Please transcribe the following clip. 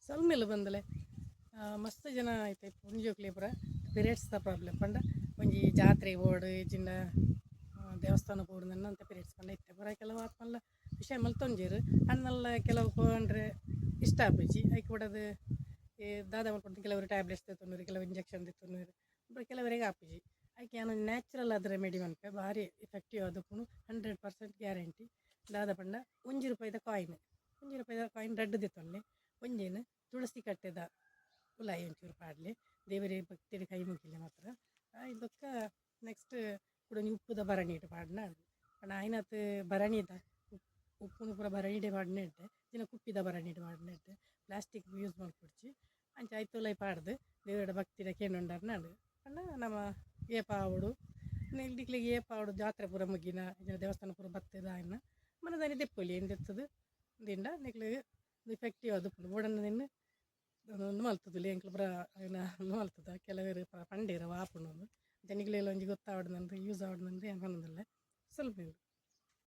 ಸಲ್ಮೆಲ್ಲ ಬಂದಲೆ ಮಸ್ತ್ ಜನ ಆಯ್ತು ಒಂಜೋಕ್ಲೆ ಪೂರ ಪಿರಿಯಡ್ಸ್ದ ಪ್ರಾಬ್ಲಮ್ ಪಂಡ ಒಂಜಿ ಜಾತ್ರೆ ಓಡು ಜಿಂಡ ದೇವಸ್ಥಾನ ಪೋಡು ಅಂತ ಪಿರಿಯಡ್ಸ್ ಪಂಡ ಇತ್ತೆ ಪೂರ ಕೆಲವು ಆತ್ಮಲ್ಲ ವಿಷಯ ಮಲ್ತೊಂಜೇರು ಅನ್ನಲ್ಲ ಕೆಲವು ಪೋಂಡ್ರೆ ಇಷ್ಟ ಆಪುಜಿ ಐಕ್ ಬಿಡೋದು ಈ ದಾದ ಮಾಡ್ಕೊಂಡು ಕೆಲವರು ಟ್ಯಾಬ್ಲೆಟ್ಸ್ ತೆತ್ತೊಂಡು ಕೆಲವು ಇಂಜೆಕ್ಷನ್ ತೆತ್ತೊಂಡು ಕೆಲವರಿಗೆ ಆಪುಜಿ ಐಕೆ ನಾನು ನ್ಯಾಚುರಲ್ ಆದ ರೆಮಿಡಿ ಮನ್ಪೆ ಭಾರಿ ಎಫೆಕ್ಟಿವ್ ಅದಕ್ಕೂ 100% ಗ್ಯಾರಂಟಿ ದಾದ ಪಂಡ ₹1 ಕಾಯಿನ್ ರಡ್ಡು ತೆತ್ತೊಂಡೆ ಒಂಜೇನು ತುಳಸಿ ಕಟ್ಟೆದ ಉಲಾಯಿ ಒಂಚೂರು ಪಾಡಲಿ ದೇವರೇ ಭಕ್ತಿയുടെ ಕೈ ಮುಗಿಲೆ ಮಾತ್ರ ಇದಕ್ಕೆ ನೆಕ್ಸ್ಟ್ ಕೂಡ ಉಪ್ಪುದ ಭರಣಿ ಇಟ್ಟು ಪಾಡ್ನ ಪಂಡ ಆಯ್ನತ್ತು ಭರಣಿದ ಉಪ್ಪುನು ಪೂರ ಭರಣಿಡೆ ಪಾಡ್ನೆ ಇಟ್ಟೆ ದಿನ ಕುಪ್ಪಿದ ಭರಣಿ ಇಟ್ಟು ಪಾಡ್ನೆ ಇಟ್ಟೆ ಪ್ಲಾಸ್ಟಿಕ್ ಯೂಸ್ ಮಾಡ್ಕೊಡ್ಚಿ ಅಂಚ ಆಯ್ತುಲೈ ಪಾಡ್ದು ದೇವರ ಭಕ್ತಿದ ಕೇಂಡುಂಡಾರ್ ನಾಡು ಪಂಡ ನಮ್ಮ ಏಪ ಆವಡು ನಿಲ್ದಿಕ್ಲಿಗೆ ಏಪ ಆವಡು ಜಾತ್ರೆ ಪೂರ ಮುಗಿನ ದೇವಸ್ಥಾನ ಪೂರ ಬತ್ತದ ಆಯ್ನ ಮನದಾನಿ ದೆಪ್ಪೊಲಿ ಏನು ತೆತ್ತದು ದಿಂಡ ನಿಕ್ಲಿಗೆ ಇಫೆಕ್ಟಿವ್ ಅದು ಓಡನ್ನ ನಿನ್ನ ಮಲ್ತದಿಲ್ಲ ಎಂಕ್ಲು ಪೂರ ಮಲ್ತದ ಕೆಲವರು ಪಂಡೇರ ವಾಪುಂಡು ಜನಗಳೆಲ್ಲ ಒಂಜಿ ಗೊತ್ತಾವಡ್ನಂದ್ರೆ ಯೂಸ್ ಆವಡ್ನಂದ್ರೆ ಏನು ಅನ್ನೋದಿಲ್ಲ ಸ್ವಲ್ಪ